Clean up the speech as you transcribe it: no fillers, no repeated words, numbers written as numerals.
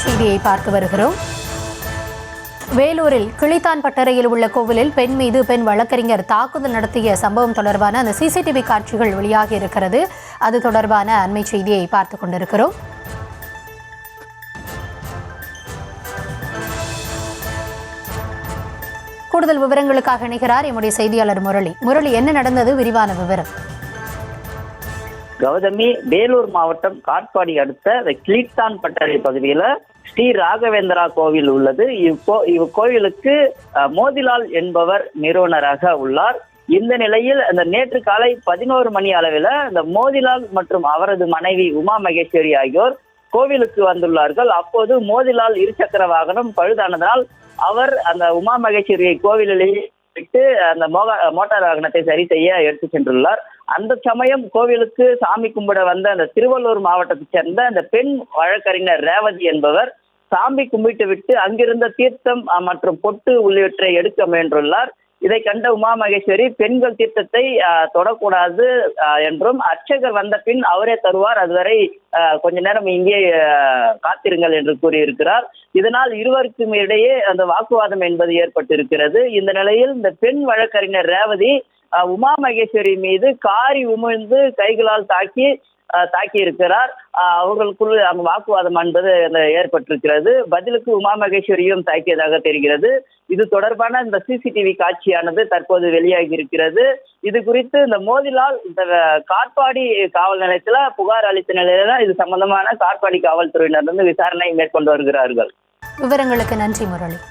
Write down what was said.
செய்தியை பார்த்து வருகிறோம். வேலூரில் கிளித்தான் பட்டறையில் உள்ள கோவிலில் பெண் மீது பெண் வழக்கறிஞர் தாக்குதல் நடத்திய சம்பவம் தொடர்பான அந்த சிசிடிவி காட்சிகள் வெளியாகி இருக்கிறது. அது தொடர்பான அண்மை செய்தியை பார்த்துக் கொண்டிருக்கிறோம். கூடுதல் விவரங்களுக்காக இணைகிறார் எம்முடைய செய்தியாளர் முரளி. முரளி, என்ன நடந்தது? விரிவான விவரம். கௌதமி, வேலூர் மாவட்டம் காட்பாடி அடுத்த கிளித்தான் பட்டறை பகுதியில ஸ்ரீ ராகவேந்திரா கோவில் உள்ளது. இவ்கோவிலுக்கு மோதிலால் என்பவர் நிறுவனராக உள்ளார். இந்த நிலையில் அந்த நேற்று காலை 11 மணி அளவில் இந்த மோதிலால் மற்றும் அவரது மனைவி உமா மகேஸ்வரி ஆகியோர் கோவிலுக்கு வந்துள்ளார்கள். அப்போது மோதிலால் இருசக்கர வாகனம் பழுதானதால் அவர் அந்த உமா மகேஸ்வரியை கோவிலிலேயே விட்டு அந்த மோட்டார் வாகனத்தை சரி செய்ய எடுத்து சென்றுள்ளார். அந்த சமயம் கோவிலுக்கு சாமி கும்பிட வந்த அந்த திருவள்ளூர் மாவட்டத்தைச் சேர்ந்த அந்த பெண் வழக்கறிஞர் ரேவதி என்பவர் சாமி கும்பிட்டு விட்டு அங்கிருந்த தீர்த்தம் மற்றும் பொட்டு உள்ளிட்டவற்றை எடுக்க முயன்றுள்ளார். இதை கண்ட உமா மகேஸ்வரி பெண்கள் தீர்த்தத்தை தொடக்கூடாது என்றும் அர்ச்சகர் வந்த பின் அவரே தருவார், அதுவரை கொஞ்ச நேரம் இங்கே காத்திருங்கள் என்று கூறியிருக்கிறார். இதனால் இருவருக்கும் இடையே அந்த வாக்குவாதம் என்பது ஏற்பட்டிருக்கிறது. இந்த நிலையில் இந்த பெண் வழக்கறிஞர் ரேவதி உமா மகேஸ்வரி மீது காரி உமிழ்ந்து கைகளால் தாக்கி இருக்கிறார். அவர்களுக்குள் அந்த வாக்குவாதம் என்பது ஏற்பட்டிருக்கிறது. பதிலுக்கு உமா மகேஸ்வரியும் தாக்கியதாக தெரிகிறது. இது தொடர்பான இந்த சிசிடிவி காட்சியானது தற்போது வெளியாகி இருக்கிறது. இது குறித்து இந்த மோதிலால் இந்த காட்பாடி காவல் நிலையத்துல புகார் அளித்த நிலையில இது சம்பந்தமான காட்பாடி காவல்துறையினர் விசாரணை மேற்கொண்டு வருகிறார்கள். விவரங்களுக்கு நன்றி முரளி.